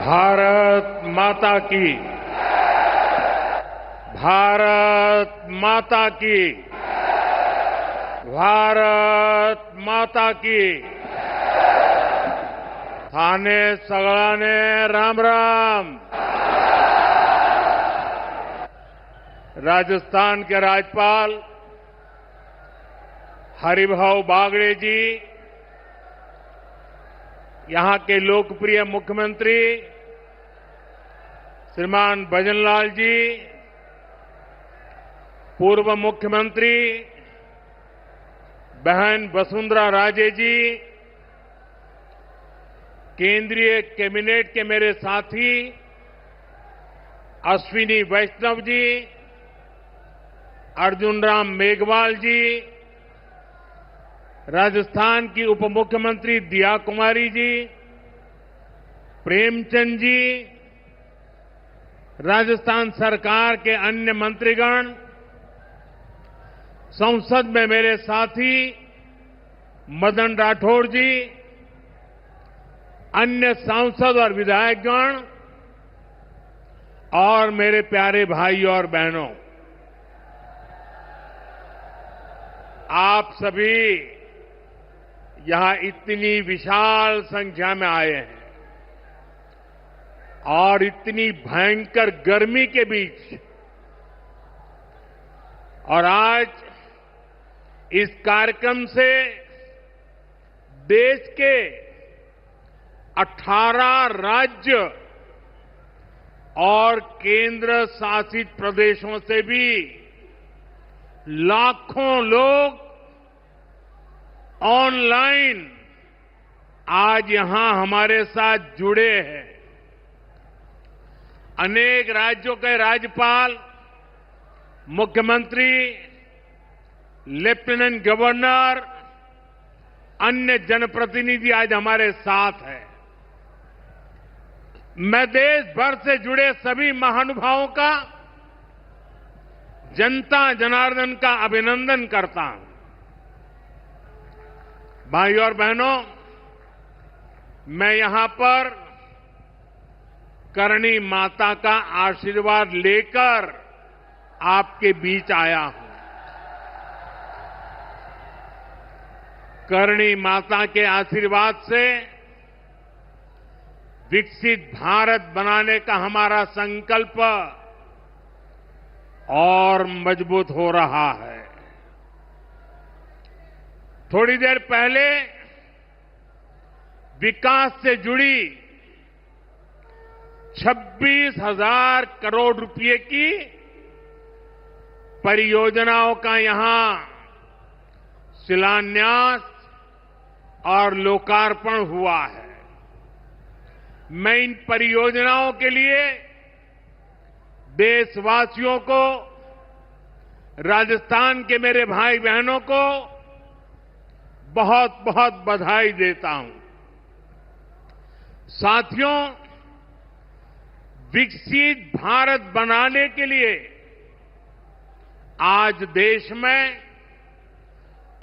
भारत माता की। भारत माता की। भारत माता की। थाने सगळाने राम राम। राजस्थान के राज्यपाल हरिभाऊ बागड़े जी, यहां के लोकप्रिय मुख्यमंत्री श्रीमान भजनलाल जी, पूर्व मुख्यमंत्री बहन वसुंधरा राजे जी, केंद्रीय कैबिनेट के मेरे साथी अश्विनी वैष्णव जी, अर्जुन राम मेघवाल जी, राजस्थान की उप मुख्यमंत्री दिया कुमारी जी, प्रेमचंद जी, राजस्थान सरकार के अन्य मंत्रीगण, संसद में मेरे साथी मदन राठौड़ जी, अन्य सांसद और विधायकगण और मेरे प्यारे भाई और बहनों, आप सभी यहां इतनी विशाल संख्या में आए हैं और इतनी भयंकर गर्मी के बीच, और आज इस कार्यक्रम से देश के 18 राज्य और केंद्र शासित प्रदेशों से भी लाखों लोग ऑनलाइन आज यहां हमारे साथ जुड़े हैं। अनेक राज्यों के राज्यपाल, मुख्यमंत्री, लेफ्टिनेंट गवर्नर, अन्य जनप्रतिनिधि आज हमारे साथ हैं। मैं देश भर से जुड़े सभी महानुभावों का, जनता जनार्दन का अभिनंदन करता हूं। भाई और बहनों, मैं यहां पर करणी माता का आशीर्वाद लेकर आपके बीच आया हूं। करणी माता के आशीर्वाद से विकसित भारत बनाने का हमारा संकल्प और मजबूत हो रहा है। थोड़ी देर पहले विकास से जुड़ी 26,000 करोड़ रुपए की परियोजनाओं का यहां शिलान्यास और लोकार्पण हुआ है। मैं इन परियोजनाओं के लिए देशवासियों को, राजस्थान के मेरे भाई बहनों को बहुत बहुत बधाई देता हूं। साथियों, विकसित भारत बनाने के लिए आज देश में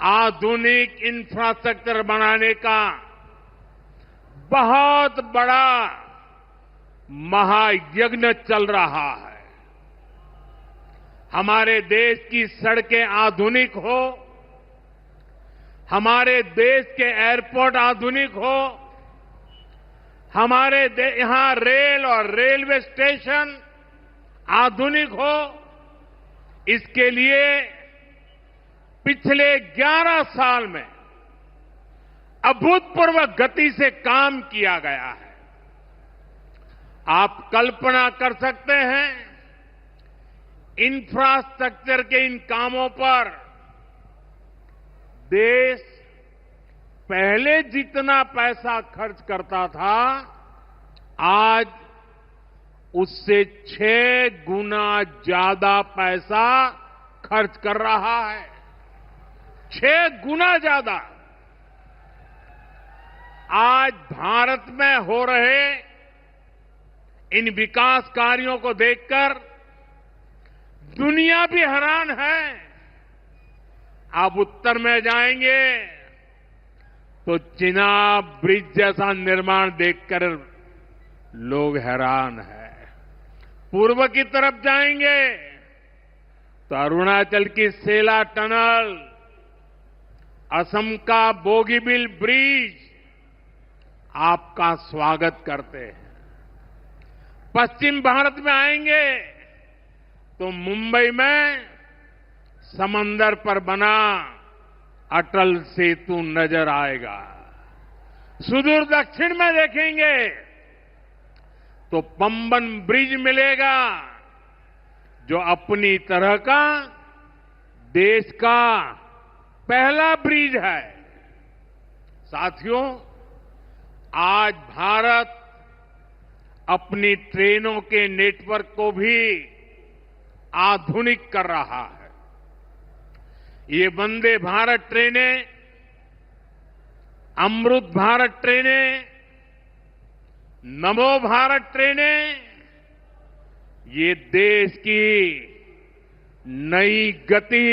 आधुनिक इंफ्रास्ट्रक्चर बनाने का बहुत बड़ा महायज्ञ चल रहा है। हमारे देश की सड़कें आधुनिक हो, हमारे देश के एयरपोर्ट आधुनिक हो, हमारे यहां रेल और रेलवे स्टेशन आधुनिक हो, इसके लिए पिछले 11 साल में अभूतपूर्व गति से काम किया गया है। आप कल्पना कर सकते हैं, इंफ्रास्ट्रक्चर के इन कामों पर देश पहले जितना पैसा खर्च करता था, आज उससे 6 गुना ज्यादा पैसा खर्च कर रहा है। 6 गुना ज्यादा। आज भारत में हो रहे इन विकास कार्यों को देखकर दुनिया भी हैरान है। आप उत्तर में जाएंगे तो चिनाब ब्रिज जैसा निर्माण देखकर लोग हैरान हैं। पूर्व की तरफ जाएंगे तो अरुणाचल की सेला टनल, असम का बोगीबिल ब्रिज आपका स्वागत करते हैं। पश्चिम भारत में आएंगे तो मुंबई में समंदर पर बना अटल सेतु नजर आएगा। सुदूर दक्षिण में देखेंगे तो पंबन ब्रिज मिलेगा, जो अपनी तरह का देश का पहला ब्रिज है। साथियों, आज भारत अपनी ट्रेनों के नेटवर्क को भी आधुनिक कर रहा है। ये वंदे भारत ट्रेनें, अमृत भारत ट्रेनें, नमो भारत ट्रेनें, ये देश की नई गति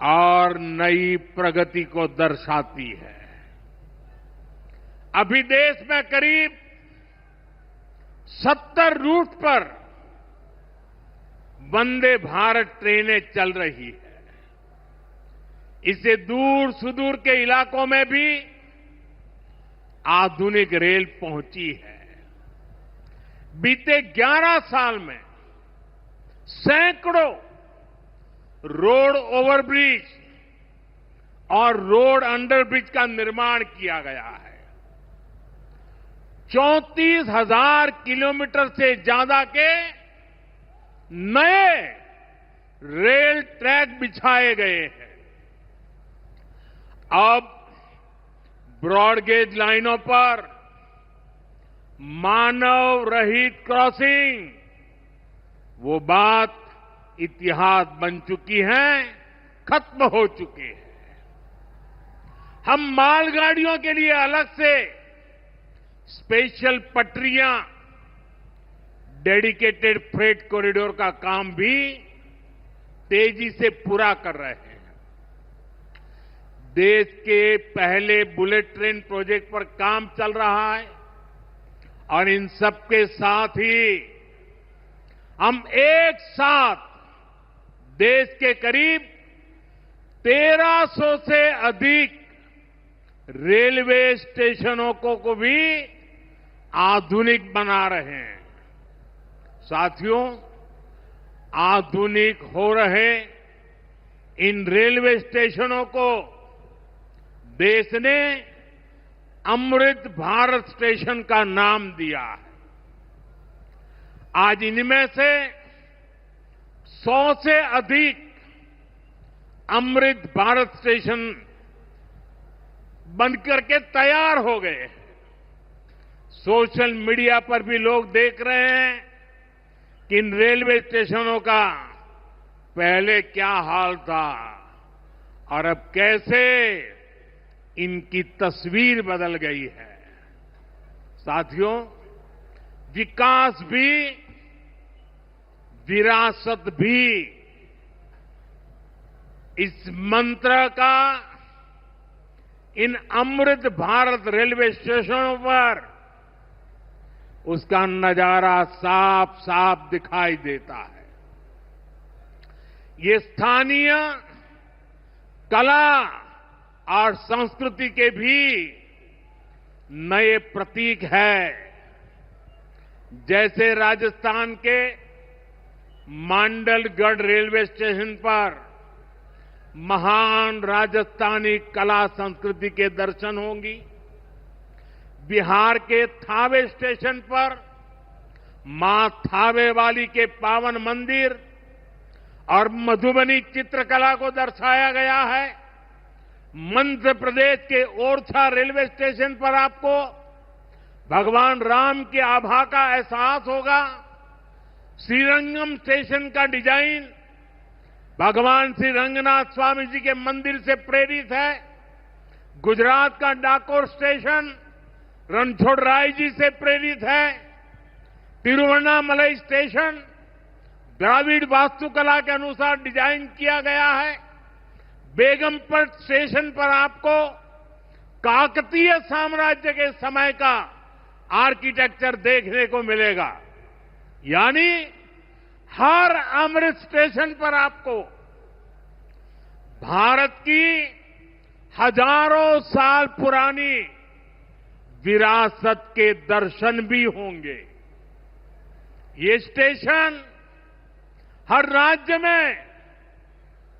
और नई प्रगति को दर्शाती है। अभी देश में करीब 70 रूट पर वंदे भारत ट्रेनें चल रही है। इससे दूर सुदूर के इलाकों में भी आधुनिक रेल पहुंची है। बीते 11 साल में सैकड़ों रोड ओवरब्रिज और रोड अंडरब्रिज का निर्माण किया गया है। 34,000 किलोमीटर से ज्यादा के नए रेल ट्रैक बिछाए गए हैं। अब ब्रॉडगेज लाइनों पर मानव रहित क्रॉसिंग, वो बात इतिहास बन चुकी है, खत्म हो चुकी है। हम मालगाड़ियों के लिए अलग से स्पेशल पटरियां, डेडिकेटेड फ्रेट कॉरिडोर का काम भी तेजी से पूरा कर रहे हैं। देश के पहले बुलेट ट्रेन प्रोजेक्ट पर काम चल रहा है और इन सबके साथ ही हम एक साथ देश के करीब 1300 से अधिक रेलवे स्टेशनों को भी आधुनिक बना रहे हैं। साथियों, आधुनिक हो रहे इन रेलवे स्टेशनों को देश ने अमृत भारत स्टेशन का नाम दिया है। आज इनमें से 100 से अधिक अमृत भारत स्टेशन बनकर के तैयार हो गए हैं। सोशल मीडिया पर भी लोग देख रहे हैं कि इन रेलवे स्टेशनों का पहले क्या हाल था और अब कैसे इनकी तस्वीर बदल गई है। साथियों, विकास भी, विरासत भी, इस मंत्र का इन अमृत भारत रेलवे स्टेशनों पर उसका नजारा साफ साफ दिखाई देता है। ये स्थानीय कला और संस्कृति के भी नए प्रतीक है। जैसे राजस्थान के मांडलगढ़ रेलवे स्टेशन पर महान राजस्थानी कला संस्कृति के दर्शन होंगी। बिहार के थावे स्टेशन पर मां थावे वाली के पावन मंदिर और मधुबनी चित्रकला को दर्शाया गया है। मध्य प्रदेश के ओरछा रेलवे स्टेशन पर आपको भगवान राम की आभा का एहसास होगा। श्रीरंगम स्टेशन का डिजाइन भगवान श्री रंगनाथ स्वामी जी के मंदिर से प्रेरित है। गुजरात का डाकोर स्टेशन रणछोड़राय जी से प्रेरित है। तिरुवन्नामलई स्टेशन द्राविड़ वास्तुकला के अनुसार डिजाइन किया गया है। बेगमपट स्टेशन पर आपको काकतीय साम्राज्य के समय का आर्किटेक्चर देखने को मिलेगा। यानी हर अमृत स्टेशन पर आपको भारत की हजारों साल पुरानी विरासत के दर्शन भी होंगे। ये स्टेशन हर राज्य में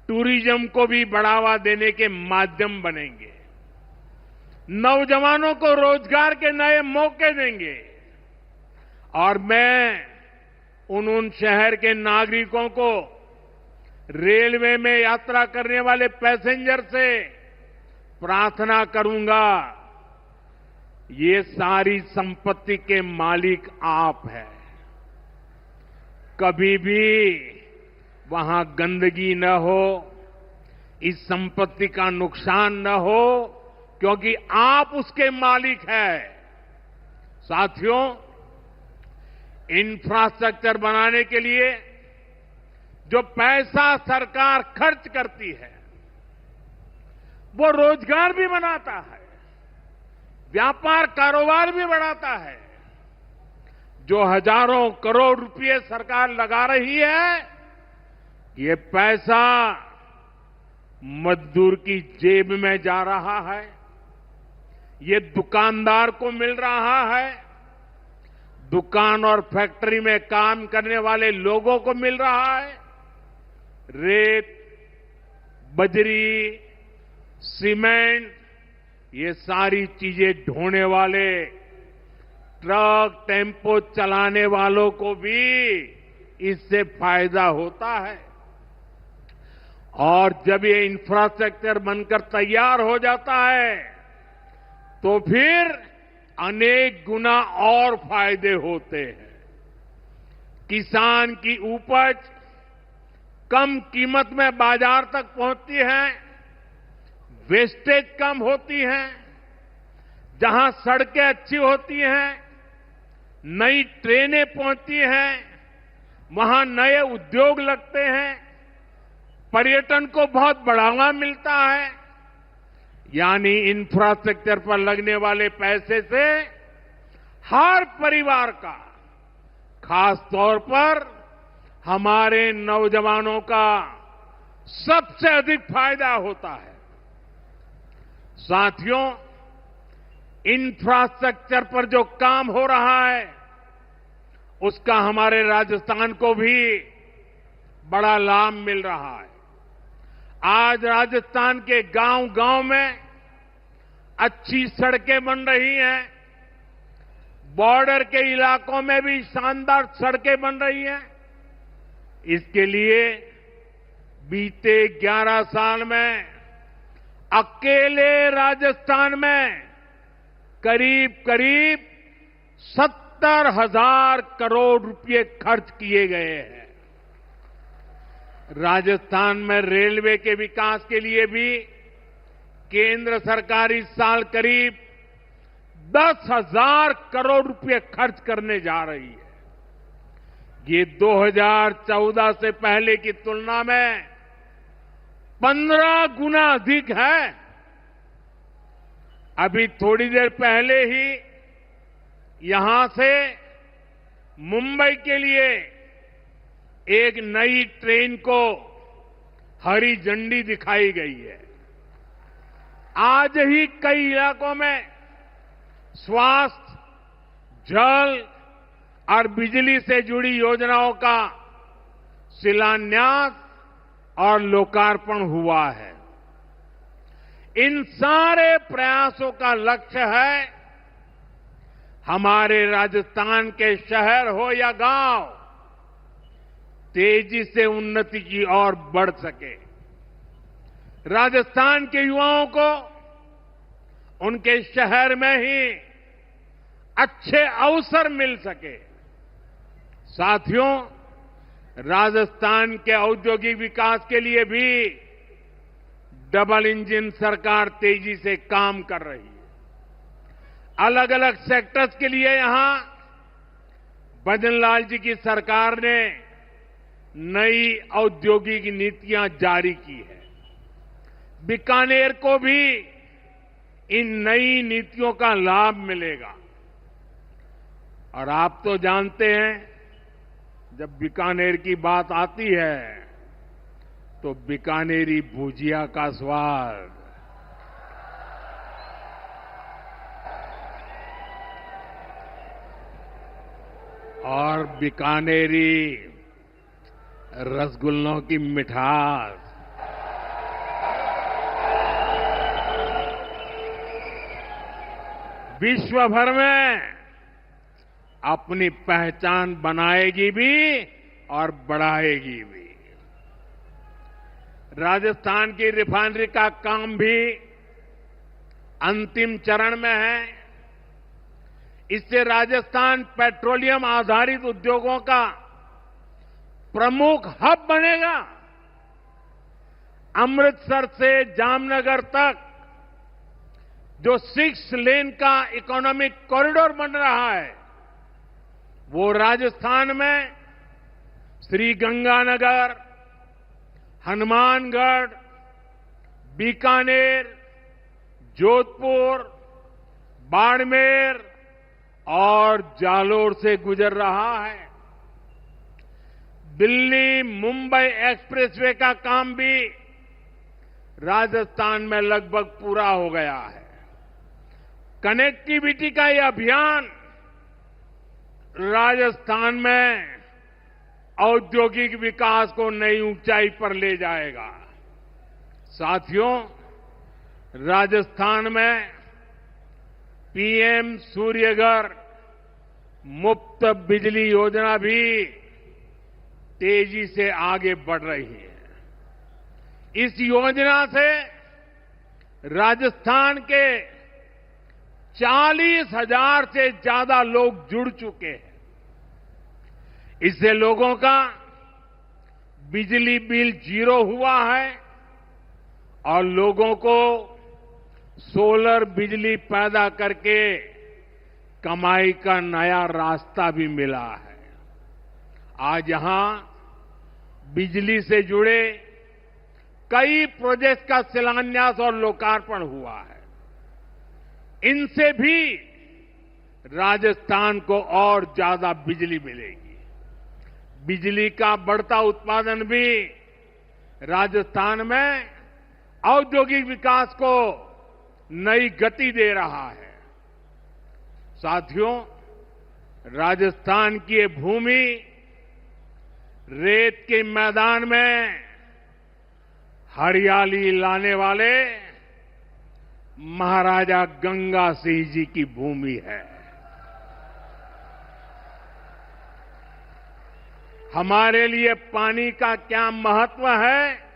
टूरिज्म को भी बढ़ावा देने के माध्यम बनेंगे, नौजवानों को रोजगार के नए मौके देंगे और मैं उन शहर के नागरिकों को, रेलवे में यात्रा करने वाले पैसेंजर से प्रार्थना करूंगा, ये सारी संपत्ति के मालिक आप हैं। कभी भी वहां गंदगी न हो, इस संपत्ति का नुकसान न हो, क्योंकि आप उसके मालिक हैं। साथियों, इंफ्रास्ट्रक्चर बनाने के लिए जो पैसा सरकार खर्च करती है, वो रोजगार भी बनाता है, व्यापार कारोबार भी बढ़ाता है। जो हजारों करोड़ रुपए सरकार लगा रही है, ये पैसा मजदूर की जेब में जा रहा है, ये दुकानदार को मिल रहा है, दुकान और फैक्ट्री में काम करने वाले लोगों को मिल रहा है। रेत, बजरी, सीमेंट, ये सारी चीजें ढोने वाले ट्रक, टेम्पो चलाने वालों को भी इससे फायदा होता है। और जब ये इंफ्रास्ट्रक्चर बनकर तैयार हो जाता है, तो फिर अनेक गुना और फायदे होते हैं। किसान की उपज कम कीमत में बाजार तक पहुंचती है, वेस्टेज कम होती है, जहां सड़कें अच्छी होती हैं, नई ट्रेनें पहुंचती हैं, वहां नए उद्योग लगते हैं, पर्यटन को बहुत बढ़ावा मिलता है। यानी इंफ्रास्ट्रक्चर पर लगने वाले पैसे से हर परिवार का, खास तौर पर हमारे नौजवानों का सबसे अधिक फायदा होता है। साथियों, इंफ्रास्ट्रक्चर पर जो काम हो रहा है, उसका हमारे राजस्थान को भी बड़ा लाभ मिल रहा है। आज राजस्थान के गांव-गांव में अच्छी सड़कें बन रही हैं, बॉर्डर के इलाकों में भी शानदार सड़कें बन रही हैं। इसके लिए बीते 11 साल में अकेले राजस्थान में करीब 70,000 करोड़ रुपए खर्च किए गए हैं। राजस्थान में रेलवे के विकास के लिए भी केंद्र सरकार इस साल करीब 10,000 करोड़ रुपए खर्च करने जा रही है। ये 2014 से पहले की तुलना में 15 गुना अधिक है। अभी थोड़ी देर पहले ही यहां से मुंबई के लिए एक नई ट्रेन को हरी झंडी दिखाई गई है। आज ही कई इलाकों में स्वास्थ्य, जल और बिजली से जुड़ी योजनाओं का शिलान्यास और लोकार्पण हुआ है। इन सारे प्रयासों का लक्ष्य है हमारे राजस्थान के शहर हो या गांव तेजी से उन्नति की ओर बढ़ सके, राजस्थान के युवाओं को उनके शहर में ही अच्छे अवसर मिल सके। साथियों, राजस्थान के औद्योगिक विकास के लिए भी डबल इंजन सरकार तेजी से काम कर रही है। अलग अलग सेक्टर्स के लिए यहां भजनलाल जी की सरकार ने नई औद्योगिक नीतियां जारी की है। बीकानेर को भी इन नई नीतियों का लाभ मिलेगा। और आप तो जानते हैं, जब बीकानेर की बात आती है तो बीकानेरी भुजिया का स्वाद, और बीकानेरी रसगुल्लों की मिठास, विश्व भर में अपनी पहचान बनाएगी भी और बढ़ाएगी भी। राजस्थान की रिफाइनरी का काम भी अंतिम चरण में है। इससे राजस्थान पेट्रोलियम आधारित उद्योगों का प्रमुख हब बनेगा। अमृतसर से जामनगर तक जो 6 लेन का इकोनॉमिक कॉरिडोर बन रहा है, वो राजस्थान में श्रीगंगानगर, हनुमानगढ़, बीकानेर, जोधपुर, बाड़मेर और जालोर से गुजर रहा है। दिल्ली मुंबई एक्सप्रेसवे का काम भी राजस्थान में लगभग पूरा हो गया है। कनेक्टिविटी का यह अभियान राजस्थान में औद्योगिक विकास को नई ऊंचाई पर ले जाएगा। साथियों, राजस्थान में पीएम सूर्यघर मुफ्त बिजली योजना भी तेजी से आगे बढ़ रही है। इस योजना से राजस्थान के 40,000 से ज्यादा लोग जुड़ चुके हैं। इससे लोगों का बिजली बिल 0 हुआ है और लोगों को सोलर बिजली पैदा करके कमाई का नया रास्ता भी मिला है। आज यहां बिजली से जुड़े कई प्रोजेक्ट का शिलान्यास और लोकार्पण हुआ है। इनसे भी राजस्थान को और ज्यादा बिजली मिलेगी। बिजली का बढ़ता उत्पादन भी राजस्थान में औद्योगिक विकास को नई गति दे रहा है। साथियों, राजस्थान की ये भूमि रेत के मैदान में हरियाली लाने वाले महाराजा गंगा सिंह जी की भूमि है। हमारे लिए पानी का क्या महत्व है,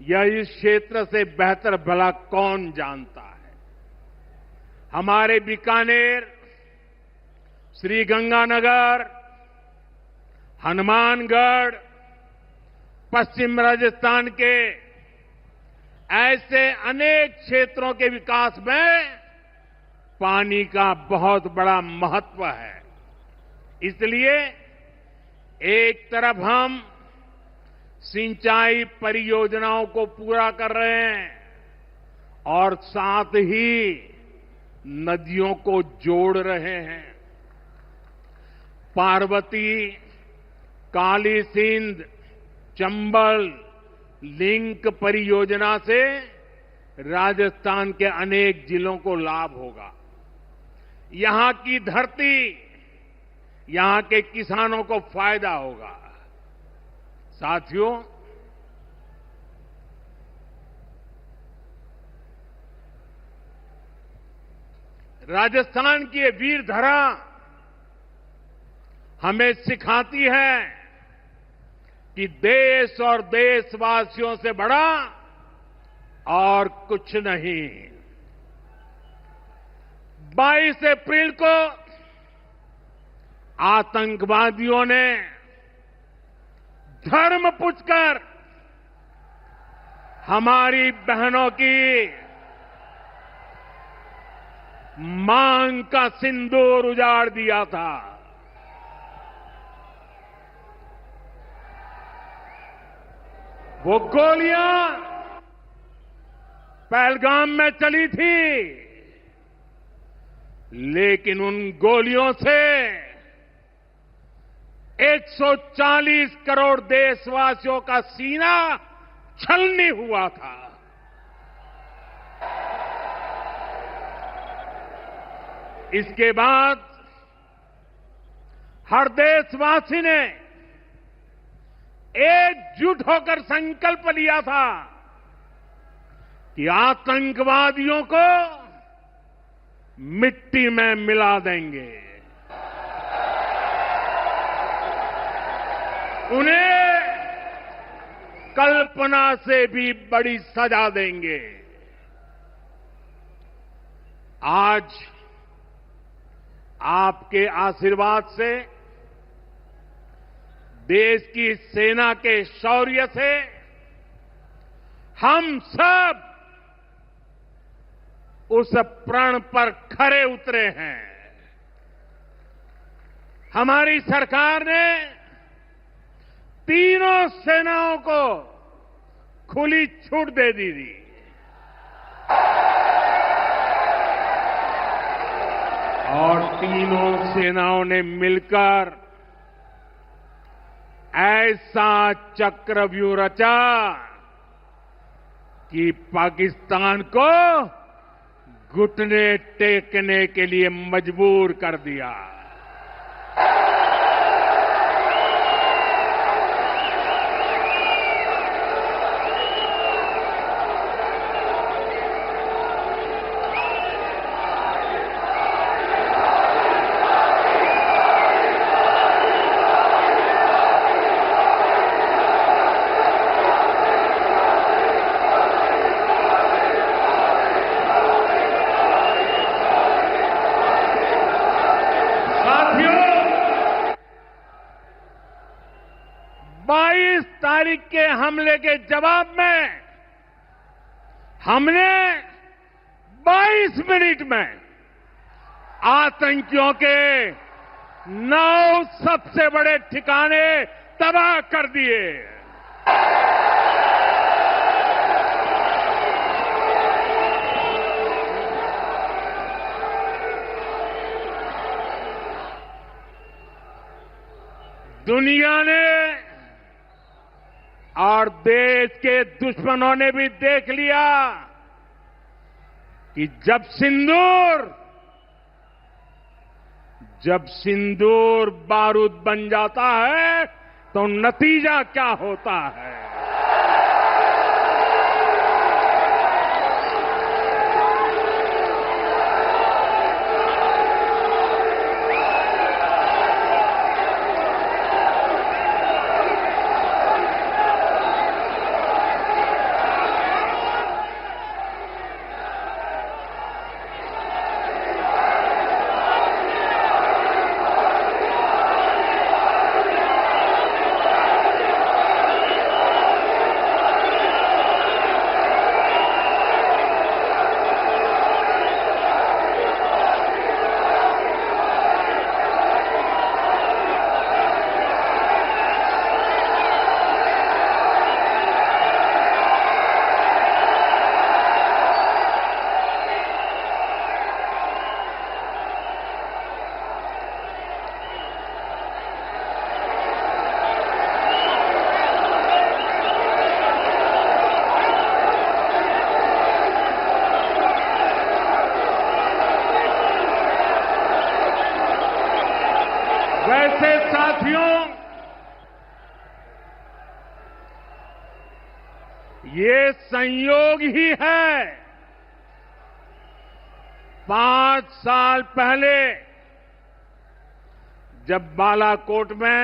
यह इस क्षेत्र से बेहतर भला कौन जानता है। हमारे बीकानेर, श्रीगंगानगर, हनुमानगढ़, पश्चिम राजस्थान के ऐसे अनेक क्षेत्रों के विकास में पानी का बहुत बड़ा महत्व है। इसलिए एक तरफ हम सिंचाई परियोजनाओं को पूरा कर रहे हैं और साथ ही नदियों को जोड़ रहे हैं। पार्वती, काली सिंध, चंबल लिंक परियोजना से राजस्थान के अनेक जिलों को लाभ होगा। यहां की धरती, यहां के किसानों को फायदा होगा। साथियों, राजस्थान की ये वीर धरा हमें सिखाती है कि देश और देशवासियों से बड़ा और कुछ नहीं। 22 अप्रैल को आतंकवादियों ने धर्म पूछकर हमारी बहनों की मांग का सिंदूर उजाड़ दिया था। वो गोलियां पहलगाम में चली थी, लेकिन उन गोलियों से 140 करोड़ देशवासियों का सीना छलनी हुआ था। इसके बाद हर देशवासी ने एकजुट होकर संकल्प लिया था कि आतंकवादियों को मिट्टी में मिला देंगे, उन्हें कल्पना से भी बड़ी सजा देंगे। आज आपके आशीर्वाद से, देश की सेना के शौर्य से हम सब उस प्रण पर खरे उतरे हैं। हमारी सरकार ने तीनों सेनाओं को खुली छूट दे दी थी। और तीनों सेनाओं ने मिलकर ऐसा चक्रव्यूह रचा कि पाकिस्तान को घुटने टेकने के लिए मजबूर कर दिया। तारीख के हमले के जवाब में हमने 22 मिनट में आतंकियों के 9 सबसे बड़े ठिकाने तबाह कर दिए। दुनिया ने और देश के दुश्मनों ने भी देख लिया कि जब सिंदूर बारूद बन जाता है तो नतीजा क्या होता है। वैसे साथियों, ये संयोग ही है 5 साल पहले जब बालाकोट में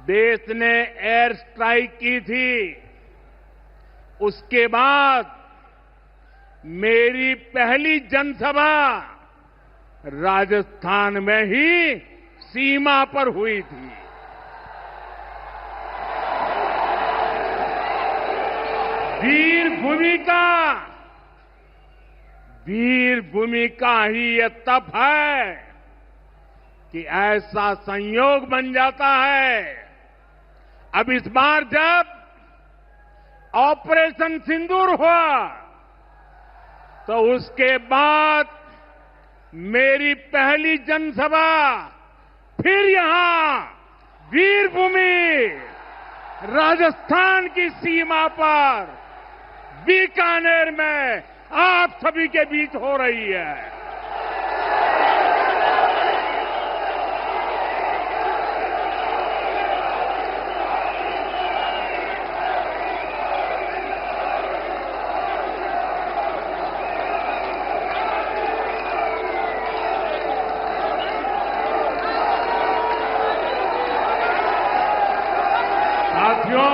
देश ने एयर स्ट्राइक की थी, उसके बाद मेरी पहली जनसभा राजस्थान में ही सीमा पर हुई थी। वीर भूमि का ही ये तप है कि ऐसा संयोग बन जाता है। अब इस बार जब ऑपरेशन सिंदूर हुआ तो उसके बाद मेरी पहली जनसभा फिर यहां वीरभूमि राजस्थान की सीमा पर बीकानेर में आप सभी के बीच हो रही है। साथियों,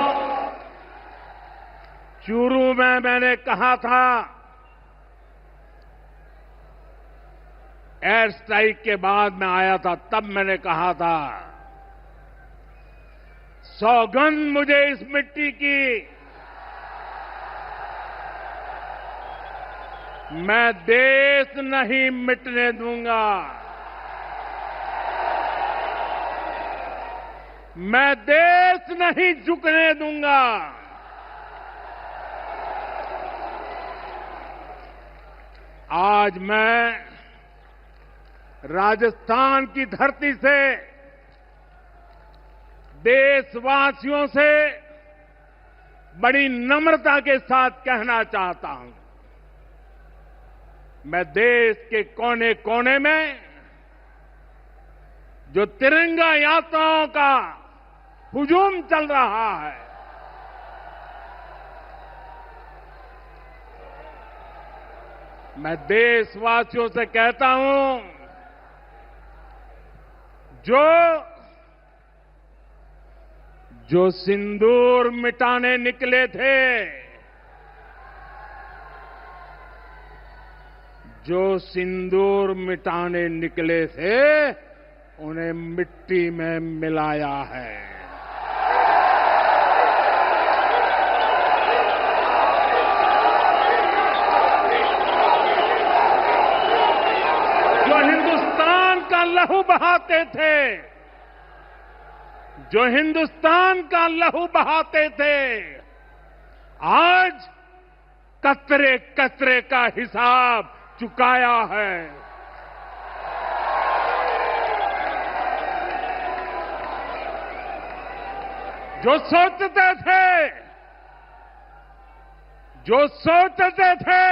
चूरू में मैंने कहा था, एयर स्ट्राइक के बाद मैं आया था, तब मैंने कहा था, सौगंध मुझे इस मिट्टी की, मैं देश नहीं मिटने दूंगा, मैं देश नहीं झुकने दूंगा। आज मैं राजस्थान की धरती से देशवासियों से बड़ी नम्रता के साथ कहना चाहता हूं, मैं देश के कोने कोने में जो तिरंगा यात्राओं का हुजूम चल रहा है, मैं देशवासियों से कहता हूं, जो सिंदूर मिटाने निकले थे, जो सिंदूर मिटाने निकले थे, उन्हें मिट्टी में मिलाया है। जो हिंदुस्तान का लहू बहाते थे, जो हिंदुस्तान का लहू बहाते थे, आज कतरे कतरे का हिसाब चुकाया है। जो सोचते थे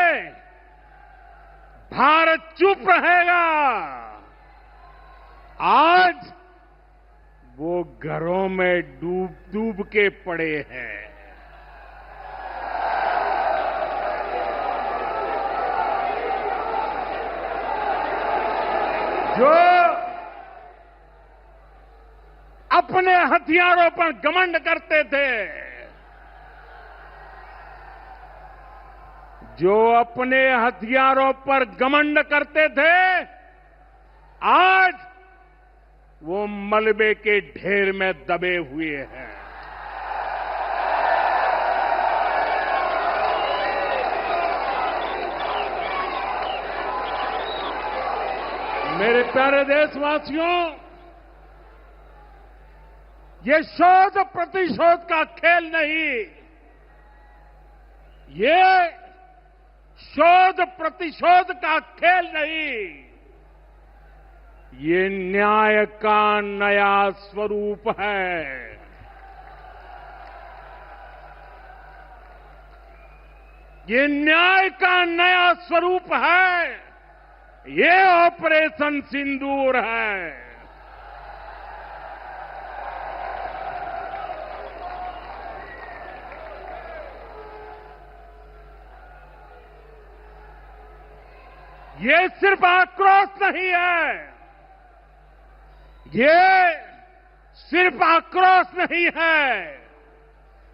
भारत चुप रहेगा, आज वो घरों में डूब डूब के पड़े हैं। जो अपने हथियारों पर घमंड करते थे, जो अपने हथियारों पर घमंड करते थे, आज वो मलबे के ढेर में दबे हुए हैं। मेरे प्यारे देशवासियों, ये शोध प्रतिशोध का खेल नहीं, ये शोध प्रतिशोध का खेल नहीं, ये न्याय का नया स्वरूप है। ये न्याय का नया स्वरूप है। ये ऑपरेशन सिंदूर है। ये सिर्फ आक्रोश नहीं है, ये सिर्फ आक्रोश नहीं है,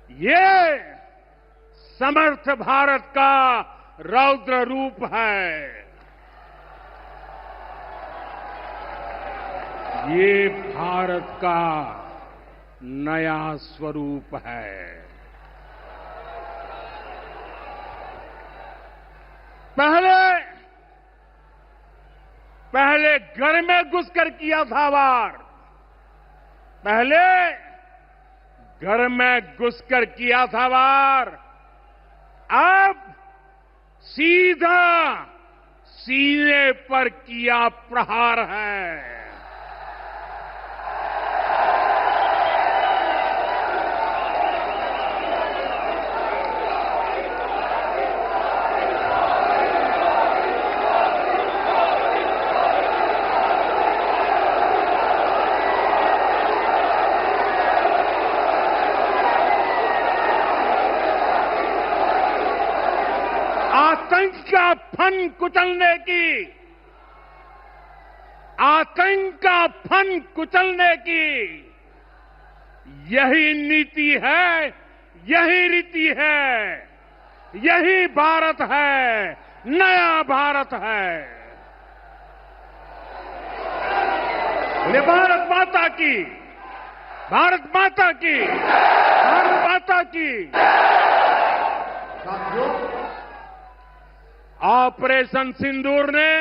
ये समर्थ भारत का रौद्र रूप है। ये भारत का नया स्वरूप है। पहले घर में घुसकर किया था वार, पहले घर में घुसकर किया था वार, अब सीधा सीने हृदय पर किया प्रहार है। आतंक का फन कुचलने की, आतंक का फन कुचलने की यही नीति है, यही रीति है, यही भारत है, नया भारत है। बोले भारत माता की, भारत माता की, भारत माता की। साथियों, ऑपरेशन सिंदूर ने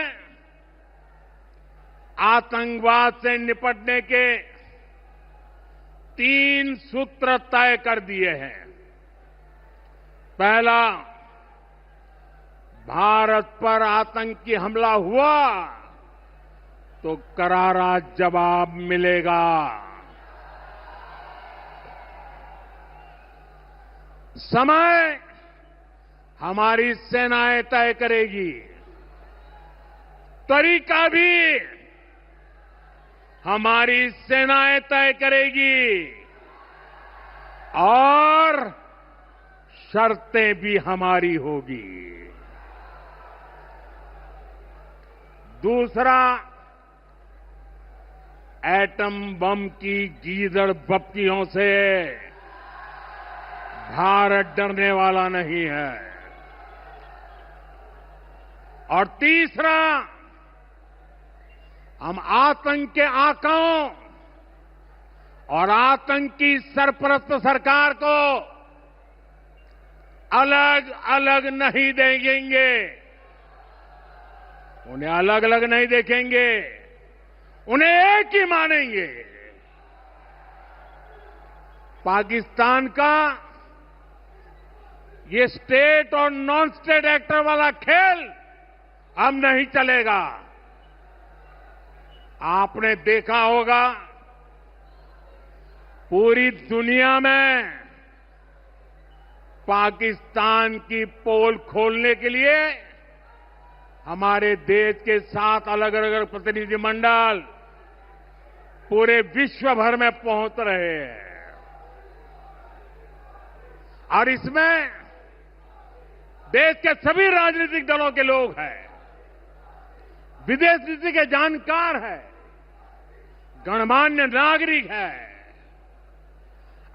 आतंकवाद से निपटने के 3 सूत्र तय कर दिए हैं। पहला, भारत पर आतंकी हमला हुआ तो करारा जवाब मिलेगा। समय हमारी सेनाएं तय करेगी, तरीका भी हमारी सेनाएं तय करेगी और शर्तें भी हमारी होगी। दूसरा, एटम बम की गीदड़ बप्तियों से भारत डरने वाला नहीं है। और तीसरा, हम आतंक के आकाओं और आतंकी सरपरस्त सरकार को अलग अलग नहीं देखेंगे, उन्हें अलग अलग नहीं देखेंगे, उन्हें एक ही मानेंगे। पाकिस्तान का ये स्टेट और नॉन स्टेट एक्टर वाला खेल अब नहीं चलेगा। आपने देखा होगा, पूरी दुनिया में पाकिस्तान की पोल खोलने के लिए हमारे देश के 7 अलग अलग प्रतिनिधिमंडल पूरे विश्व भर में पहुंच रहे हैं। और इसमें देश के सभी राजनीतिक दलों के लोग हैं, विदेश नीति के जानकार है, गणमान्य नागरिक है।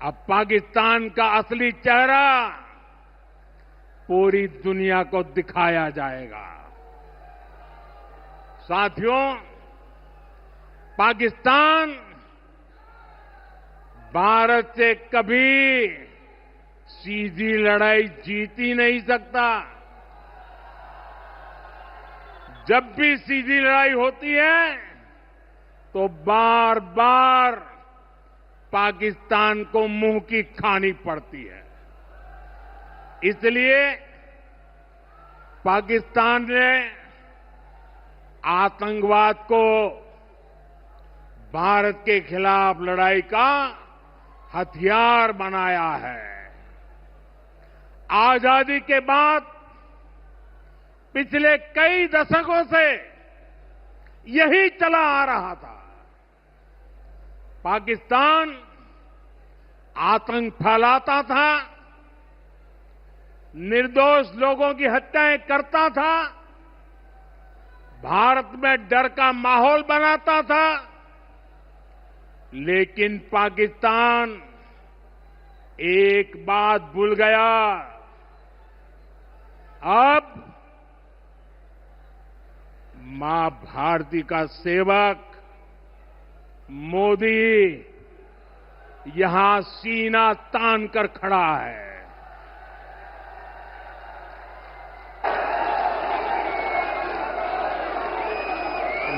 अब पाकिस्तान का असली चेहरा पूरी दुनिया को दिखाया जाएगा। साथियों, पाकिस्तान भारत से कभी सीधी लड़ाई जीत ही नहीं सकता। जब भी सीधी लड़ाई होती है तो बार बार पाकिस्तान को मुंह की खानी पड़ती है। इसलिए पाकिस्तान ने आतंकवाद को भारत के खिलाफ लड़ाई का हथियार बनाया है। आजादी के बाद पिछले कई दशकों से यही चला आ रहा था। पाकिस्तान आतंक फैलाता था, निर्दोष लोगों की हत्याएं करता था, भारत में डर का माहौल बनाता था। लेकिन पाकिस्तान एक बात भूल गया, अब मां भारती का सेवक मोदी यहां सीना तान कर खड़ा है।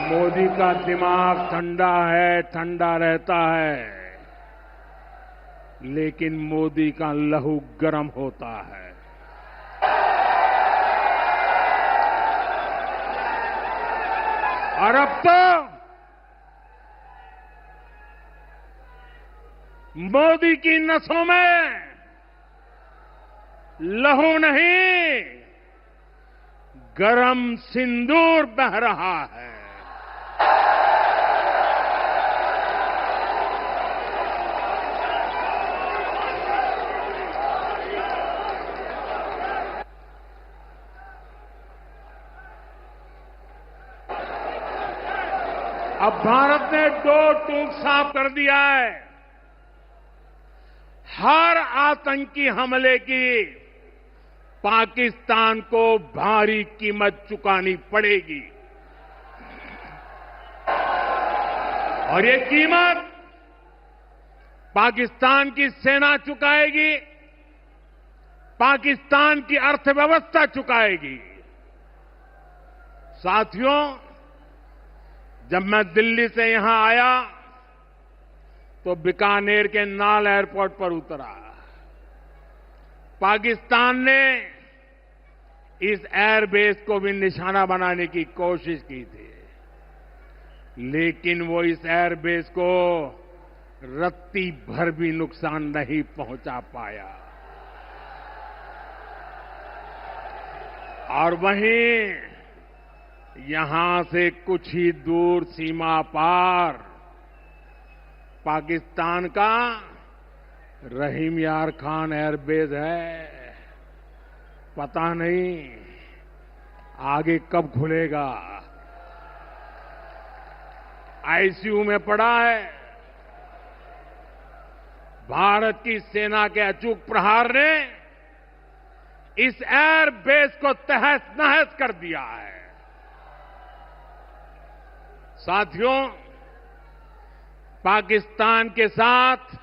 मोदी का दिमाग ठंडा है, ठंडा रहता है, लेकिन मोदी का लहू गर्म होता है। और अब तो मोदी की नसों में लहू नहीं, गरम सिंदूर बह रहा है। अब भारत ने दो टूक साफ कर दिया है। हर आतंकी हमले की पाकिस्तान को भारी कीमत चुकानी पड़ेगी और ये कीमत पाकिस्तान की सेना चुकाएगी, पाकिस्तान की अर्थव्यवस्था चुकाएगी। साथियों, जब मैं दिल्ली से यहां आया तो बीकानेर के नाल एयरपोर्ट पर उतरा। पाकिस्तान ने इस एयरबेस को भी निशाना बनाने की कोशिश की थी, लेकिन वो इस एयरबेस को रत्ती भर भी नुकसान नहीं पहुंचा पाया। और वहीं यहां से कुछ ही दूर सीमा पार पाकिस्तान का रहीम यार खान एयरबेस है। पता नहीं आगे कब खुलेगा। आईसीयू में पड़ा है। भारत की सेना के अचूक प्रहार ने इस एयरबेस को तहस नहस कर दिया है। साथियों, पाकिस्तान के साथ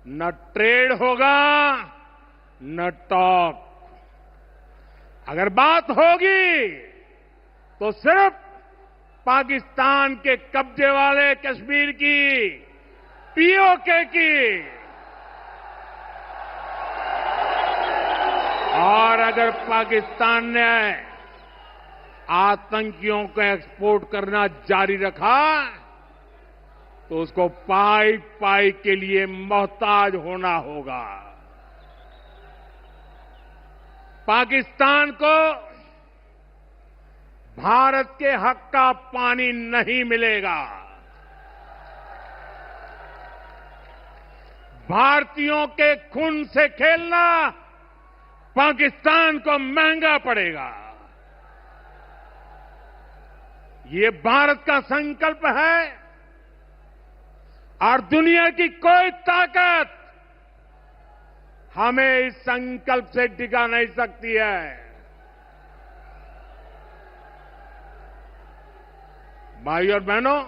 न ट्रेड होगा न टॉक। अगर बात होगी तो सिर्फ पाकिस्तान के कब्जे वाले कश्मीर की, पीओके की। और अगर पाकिस्तान ने आतंकियों को एक्सपोर्ट करना जारी रखा तो उसको पाई पाई के लिए मोहताज होना होगा। पाकिस्तान को भारत के हक का पानी नहीं मिलेगा। भारतीयों के खून से खेलना पाकिस्तान को महंगा पड़ेगा। ये भारत का संकल्प है और दुनिया की कोई ताकत हमें इस संकल्प से डिगा नहीं सकती है। भाइयों और बहनों,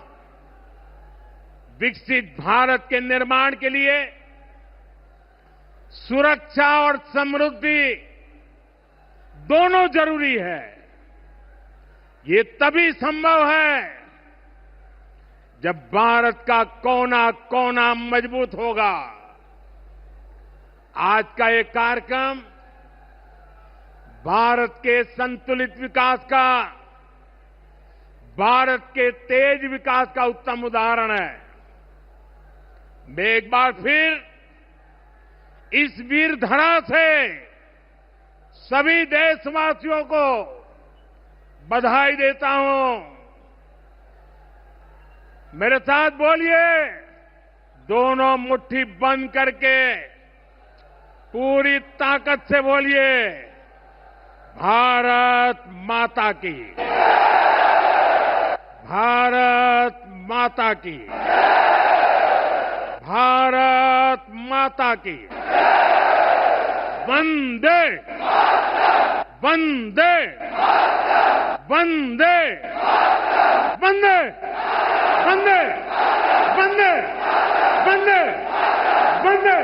विकसित भारत के निर्माण के लिए सुरक्षा और समृद्धि दोनों जरूरी है। ये तभी संभव है जब भारत का कोना कोना मजबूत होगा। आज का ये कार्यक्रम भारत के संतुलित विकास का, भारत के तेज विकास का उत्तम उदाहरण है। मैं एक बार फिर इस वीर धरा से सभी देशवासियों को बधाई देता हूं। मेरे साथ बोलिए, दोनों मुट्ठी बंद करके पूरी ताकत से बोलिए, भारत माता की, भारत माता की, भारत माता की। वंदे वंदे वंदे वंदे वंदे वंदे वंदे वंदे